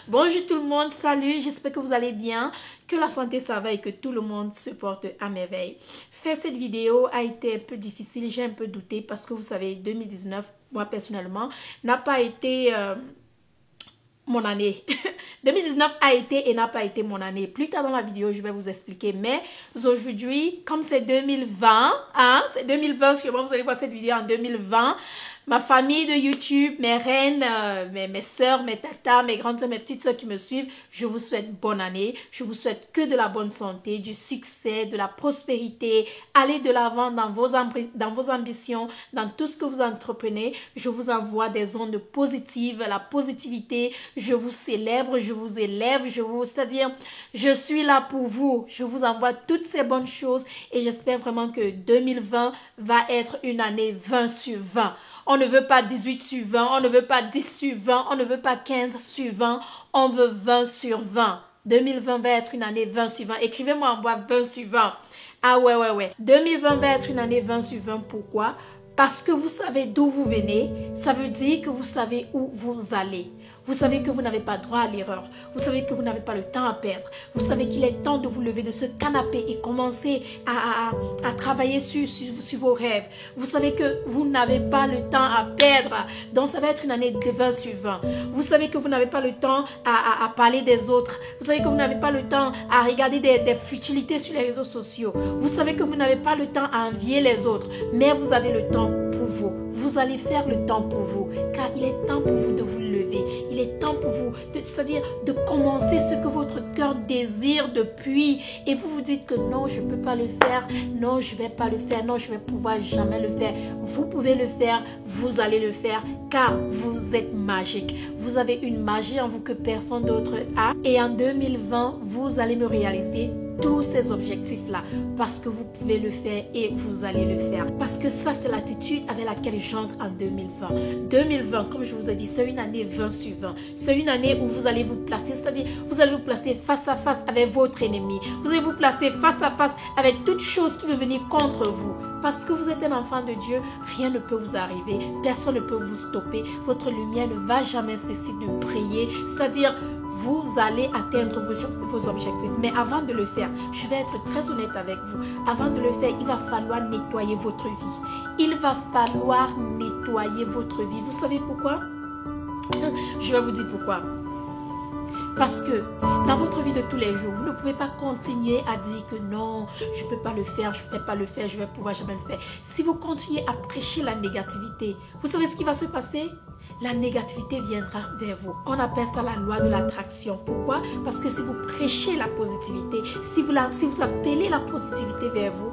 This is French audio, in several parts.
Bonjour tout le monde, salut, j'espère que vous allez bien, que la santé ça va et que tout le monde se porte à merveille. Faire cette vidéo a été un peu difficile, j'ai un peu douté parce que vous savez, 2019, moi personnellement, n'a pas été mon année. 2019 a été et n'a pas été mon année. Plus tard dans la vidéo, je vais vous expliquer. Mais aujourd'hui, comme c'est 2020, c'est 2020, sûrement vous allez voir cette vidéo en 2020. Ma famille de YouTube, mes reines, mes soeurs, mes tatas, mes grandes soeurs, mes petites soeurs qui me suivent, je vous souhaite bonne année. Je vous souhaite que de la bonne santé, du succès, de la prospérité. Allez de l'avant dans vos ambitions, dans tout ce que vous entreprenez. Je vous envoie des ondes positives, la positivité. Je vous célèbre, je vous élève, c'est-à-dire, je suis là pour vous. Je vous envoie toutes ces bonnes choses et j'espère vraiment que 2020 va être une année 20 sur 20. On ne veut pas 18 sur 20, on ne veut pas 10 sur 20, on ne veut pas 15 sur 20, on veut 20 sur 20. 2020 va être une année 20 sur 20. Écrivez-moi en bas 20 sur 20. Ah ouais. 2020 va être une année 20 sur 20. Pourquoi? Parce que vous savez d'où vous venez, ça veut dire que vous savez où vous allez. Vous savez que vous n'avez pas droit à l'erreur. Vous savez que vous n'avez pas le temps à perdre. Vous savez qu'il est temps de vous lever de ce canapé et commencer à travailler sur vos rêves. Vous savez que vous n'avez pas le temps à perdre. Donc, ça va être une année de 20 sur 20. Vous savez que vous n'avez pas le temps à parler des autres. Vous savez que vous n'avez pas le temps à regarder des futilités sur les réseaux sociaux. Vous savez que vous n'avez pas le temps à envier les autres. Mais vous avez le temps pour vous. Vous allez faire le temps pour vous. Car il est temps pour vous de vous lever. Il est temps pour vous, c'est-à-dire de commencer ce que votre cœur désire depuis. Et vous vous dites que non, je ne peux pas le faire. Non, je ne vais pas le faire. Non, je ne vais pouvoir jamais le faire. Vous pouvez le faire. Vous allez le faire. Car vous êtes magique. Vous avez une magie en vous que personne d'autre a. Et en 2020, vous allez me réaliser tous ces objectifs-là parce que vous pouvez le faire et vous allez le faire. Parce que ça, c'est l'attitude avec laquelle j'entre en 2020. 2020, comme je vous ai dit, c'est une année 20 sur 20. C'est une année où vous allez vous placer, c'est-à-dire vous allez vous placer face à face avec votre ennemi. Vous allez vous placer face à face avec toute chose qui veut venir contre vous. Parce que vous êtes un enfant de Dieu, rien ne peut vous arriver. Personne ne peut vous stopper. Votre lumière ne va jamais cesser de briller. C'est-à-dire, vous allez atteindre vos objectifs. Mais avant de le faire, je vais être très honnête avec vous. Avant de le faire, il va falloir nettoyer votre vie. Il va falloir nettoyer votre vie. Vous savez pourquoi? Je vais vous dire pourquoi. Parce que dans votre vie de tous les jours, vous ne pouvez pas continuer à dire que non, je ne peux pas le faire, je ne peux pas le faire, je ne vais pouvoir jamais le faire. Si vous continuez à prêcher la négativité, vous savez ce qui va se passer? La négativité viendra vers vous. On appelle ça la loi de l'attraction. Pourquoi? Parce que si vous prêchez la positivité, si vous appelez la positivité vers vous,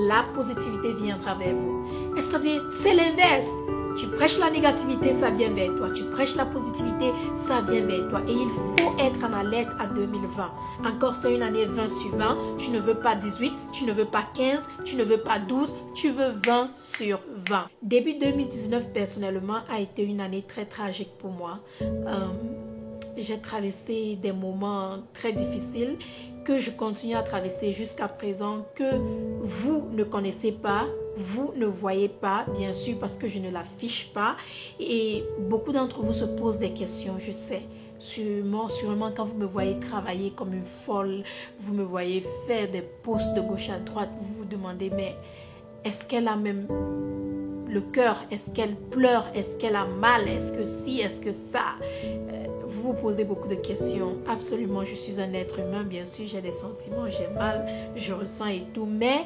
la positivité viendra vers vous. C'est-à-dire, c'est l'inverse. Tu prêches la négativité, ça vient vers toi. Tu prêches la positivité, ça vient vers toi. Et il faut être en alerte en 2020. Encore, c'est une année 20 sur 20. Tu ne veux pas 18, tu ne veux pas 15, tu ne veux pas 12, tu veux 20 sur 20. Début 2019, personnellement, a été une année très tragique pour moi. J'ai traversé des moments très difficiles que je continue à traverser jusqu'à présent, que vous ne connaissez pas, vous ne voyez pas, bien sûr, parce que je ne l'affiche pas. Et beaucoup d'entre vous se posent des questions, je sais. Sûrement, quand vous me voyez travailler comme une folle, vous me voyez faire des posts de gauche à droite, vous vous demandez, mais est-ce qu'elle a même le cœur? Est-ce qu'elle pleure? Est-ce qu'elle a mal? Est-ce que si? Est-ce que ça? Vous posez beaucoup de questions. Absolument, je suis un être humain, bien sûr, j'ai des sentiments, j'ai mal, je ressens et tout, mais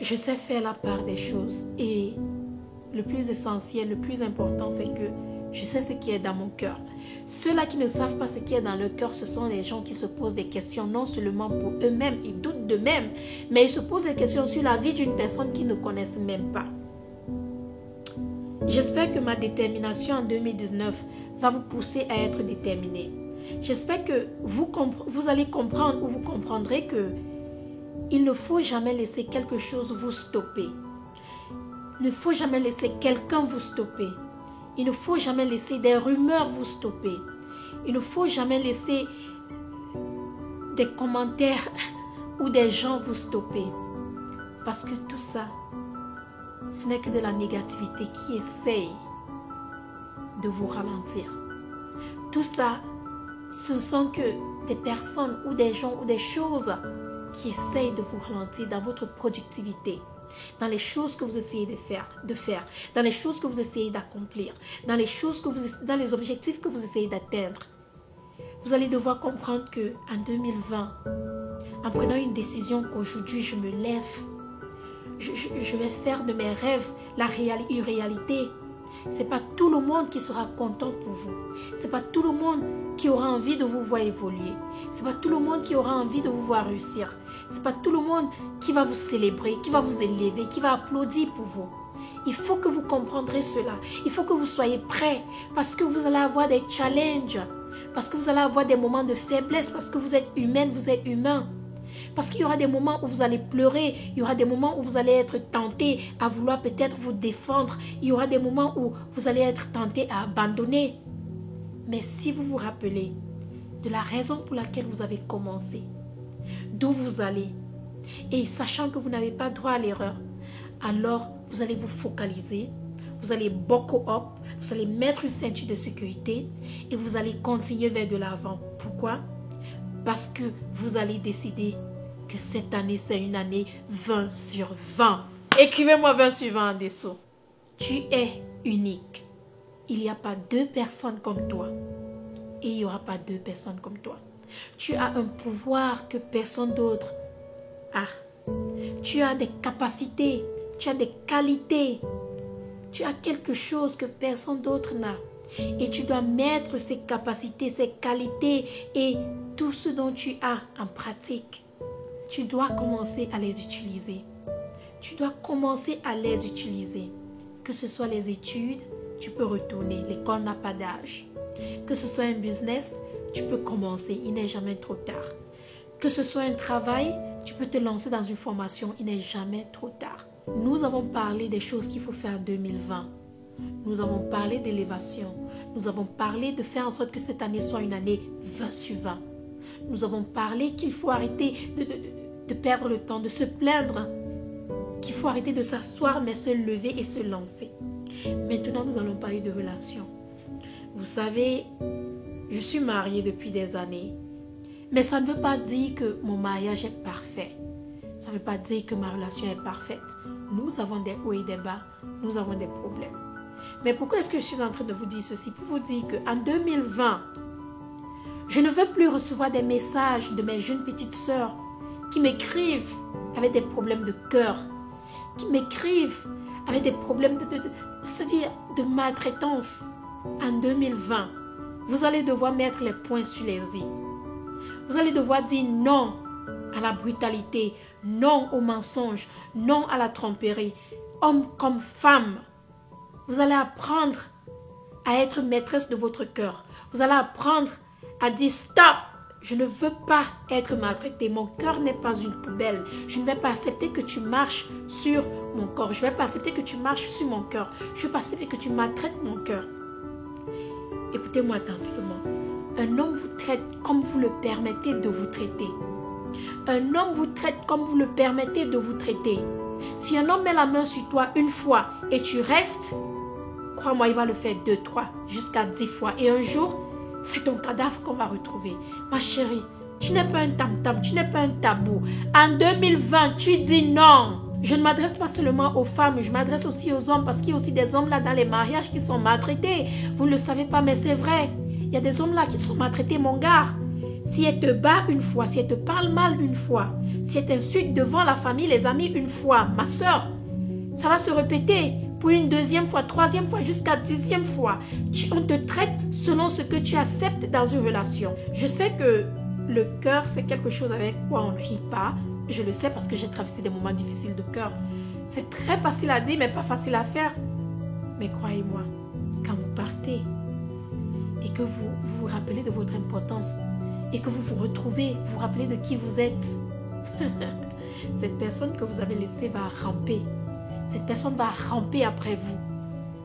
je sais faire la part des choses. Et le plus essentiel, le plus important, c'est que je sais ce qui est dans mon cœur. Ceux-là qui ne savent pas ce qui est dans leur cœur, ce sont les gens qui se posent des questions, non seulement pour eux-mêmes, ils doutent d'eux-mêmes, mais ils se posent des questions sur la vie d'une personne qu'ils ne connaissent même pas. J'espère que ma détermination en 2019 va vous pousser à être déterminé. J'espère que vous allez comprendre ou vous comprendrez que il ne faut jamais laisser quelque chose vous stopper. Il ne faut jamais laisser quelqu'un vous stopper. Il ne faut jamais laisser des rumeurs vous stopper. Il ne faut jamais laisser des commentaires ou des gens vous stopper. Parce que tout ça, ce n'est que de la négativité qui essaye de vous ralentir. Tout ça, ce sont que des personnes ou des gens ou des choses qui essayent de vous ralentir dans votre productivité, dans les choses que vous essayez de faire, dans les choses que vous essayez d'accomplir, dans les objectifs que vous essayez d'atteindre. Vous allez devoir comprendre que en 2020, en prenant une décision qu'aujourd'hui je me lève, je vais faire de mes rêves une réalité. C'est pas tout le monde qui sera content pour vous. C'est pas tout le monde qui aura envie de vous voir évoluer. C'est pas tout le monde qui aura envie de vous voir réussir. C'est pas tout le monde qui va vous célébrer, qui va vous élever, qui va applaudir pour vous. Il faut que vous comprendrez cela. Il faut que vous soyez prêts parce que vous allez avoir des challenges, parce que vous allez avoir des moments de faiblesse, parce que vous êtes humaine, vous êtes humain. Parce qu'il y aura des moments où vous allez pleurer, il y aura des moments où vous allez être tenté à vouloir peut-être vous défendre, il y aura des moments où vous allez être tenté à abandonner. Mais si vous vous rappelez de la raison pour laquelle vous avez commencé, d'où vous allez, et sachant que vous n'avez pas droit à l'erreur, alors vous allez vous focaliser, vous allez buckle up, vous allez mettre une ceinture de sécurité et vous allez continuer vers de l'avant. Pourquoi? Parce que vous allez décider que cette année, c'est une année 20 sur 20. Écrivez-moi 20 sur 20 en dessous. Tu es unique. Il n'y a pas deux personnes comme toi. Et il n'y aura pas deux personnes comme toi. Tu as un pouvoir que personne d'autre a. Tu as des capacités, tu as des qualités. Tu as quelque chose que personne d'autre n'a. Et tu dois mettre ces capacités, ces qualités et tout ce dont tu as en pratique. Tu dois commencer à les utiliser. Tu dois commencer à les utiliser. Que ce soit les études, tu peux retourner. L'école n'a pas d'âge. Que ce soit un business, tu peux commencer. Il n'est jamais trop tard. Que ce soit un travail, tu peux te lancer dans une formation. Il n'est jamais trop tard. Nous avons parlé des choses qu'il faut faire en 2020. Nous avons parlé d'élévation. Nous avons parlé de faire en sorte que cette année soit une année 20 sur 20. Nous avons parlé qu'il faut arrêter de perdre le temps, de se plaindre, qu'il faut arrêter de s'asseoir, mais se lever et se lancer. Maintenant, nous allons parler de relations. Vous savez, je suis mariée depuis des années, mais ça ne veut pas dire que mon mariage est parfait. Ça ne veut pas dire que ma relation est parfaite. Nous avons des hauts et des bas, nous avons des problèmes. Mais pourquoi est-ce que je suis en train de vous dire ceci? Pour vous dire qu'en 2020, je ne veux plus recevoir des messages de mes jeunes petites sœurs qui m'écrivent avec des problèmes de cœur, qui m'écrivent avec des problèmes c'est-à-dire de maltraitance. En 2020, vous allez devoir mettre les points sur les i. Vous allez devoir dire non à la brutalité, non au mensonge, non à la tromperie. Homme comme femme, vous allez apprendre à être maîtresse de votre cœur. Vous allez apprendre à dire stop, je ne veux pas être maltraitée. Mon cœur n'est pas une poubelle. Je ne vais pas accepter que tu marches sur mon corps. Je ne vais pas accepter que tu marches sur mon cœur. Je ne vais pas accepter que tu maltraites mon cœur. Écoutez-moi attentivement. Un homme vous traite comme vous le permettez de vous traiter. Un homme vous traite comme vous le permettez de vous traiter. Si un homme met la main sur toi une fois et tu restes, crois-moi, il va le faire 2, 3, jusqu'à 10 fois. Et un jour, c'est ton cadavre qu'on va retrouver. Ma chérie, tu n'es pas un tam-tam, tu n'es pas un tabou. En 2020, tu dis non. Je ne m'adresse pas seulement aux femmes, je m'adresse aussi aux hommes parce qu'il y a aussi des hommes là dans les mariages qui sont maltraités. Vous ne le savez pas, mais c'est vrai. Il y a des hommes là qui sont maltraités, mon gars. Si elle te bat une fois, si elle te parle mal une fois, si elle t'insulte devant la famille, les amis une fois, ma soeur, ça va se répéter pour une deuxième fois, troisième fois, jusqu'à 10e fois. On te traite selon ce que tu acceptes dans une relation. Je sais que le cœur, c'est quelque chose avec quoi on ne rit pas. Je le sais parce que j'ai traversé des moments difficiles de cœur. C'est très facile à dire, mais pas facile à faire. Mais croyez-moi, quand vous partez et que vous vous rappelez de votre importance et que vous vous retrouvez, vous vous rappelez de qui vous êtes, cette personne que vous avez laissée va ramper. Cette personne va ramper après vous,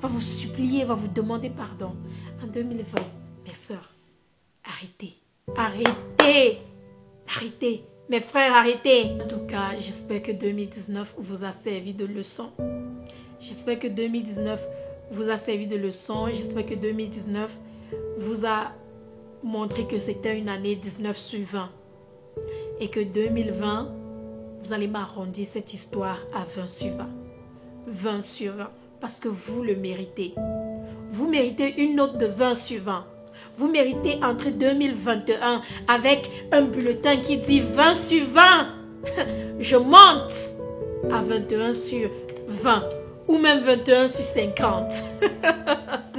va vous supplier, va vous demander pardon. En 2020, mes sœurs, arrêtez, arrêtez, arrêtez. Mes frères, arrêtez. En tout cas, j'espère que 2019 vous a servi de leçon. J'espère que 2019 vous a servi de leçon. J'espère que 2019 vous a montrer que c'était une année 19 sur 20. Et que 2020, vous allez m'arrondir cette histoire à 20 sur 20. 20 sur 20. Parce que vous le méritez. Vous méritez une note de 20 sur 20. Vous méritez entrer 2021 avec un bulletin qui dit 20 sur 20. Je monte à 21 sur 20 ou même 21 sur 50.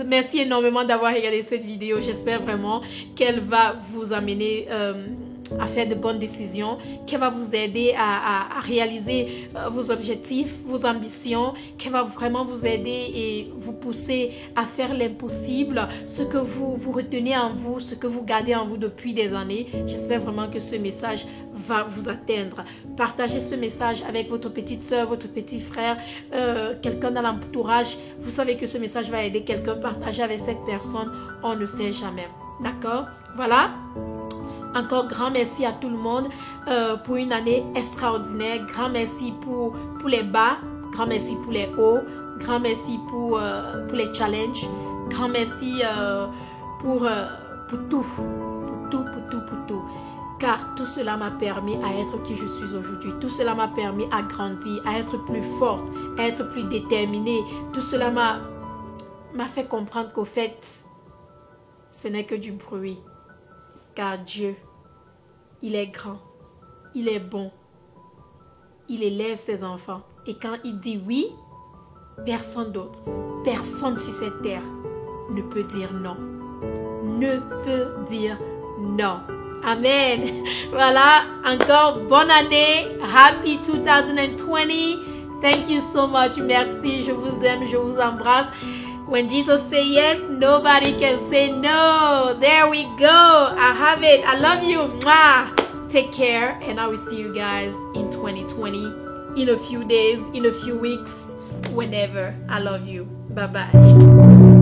Merci énormément d'avoir regardé cette vidéo. J'espère vraiment qu'elle va vous amener à faire de bonnes décisions, qu'elle va vous aider à réaliser vos objectifs, vos ambitions, qu'elle va vraiment vous aider et vous pousser à faire l'impossible, ce que vous retenez en vous, ce que vous gardez en vous depuis des années. J'espère vraiment que ce message va vous atteindre. Partagez ce message avec votre petite soeur, votre petit frère, quelqu'un dans l'entourage. Vous savez que ce message va aider quelqu'un. Partagez avec cette personne, on ne sait jamais. D'accord? Voilà. Encore grand merci à tout le monde pour une année extraordinaire. Grand merci pour les bas. Grand merci pour les hauts. Grand merci pour les challenges. Grand merci pour tout. Pour tout. Car tout cela m'a permis à être qui je suis aujourd'hui. Tout cela m'a permis à grandir, à être plus forte, à être plus déterminée. Tout cela m'a fait comprendre qu'au fait, ce n'est que du bruit. Car Dieu, il est grand, il est bon, il élève ses enfants. Et quand il dit oui, personne d'autre, personne sur cette terre ne peut dire non. Ne peut dire non. Amen. Voilà, encore bonne année. Happy 2020. Thank you so much. Merci, je vous aime, je vous embrasse. When Jesus say yes, nobody can say no. There we go. I have it. I love you. Mwah. Take care. And I will see you guys in 2020. In a few days, in a few weeks, whenever. I love you. Bye-bye.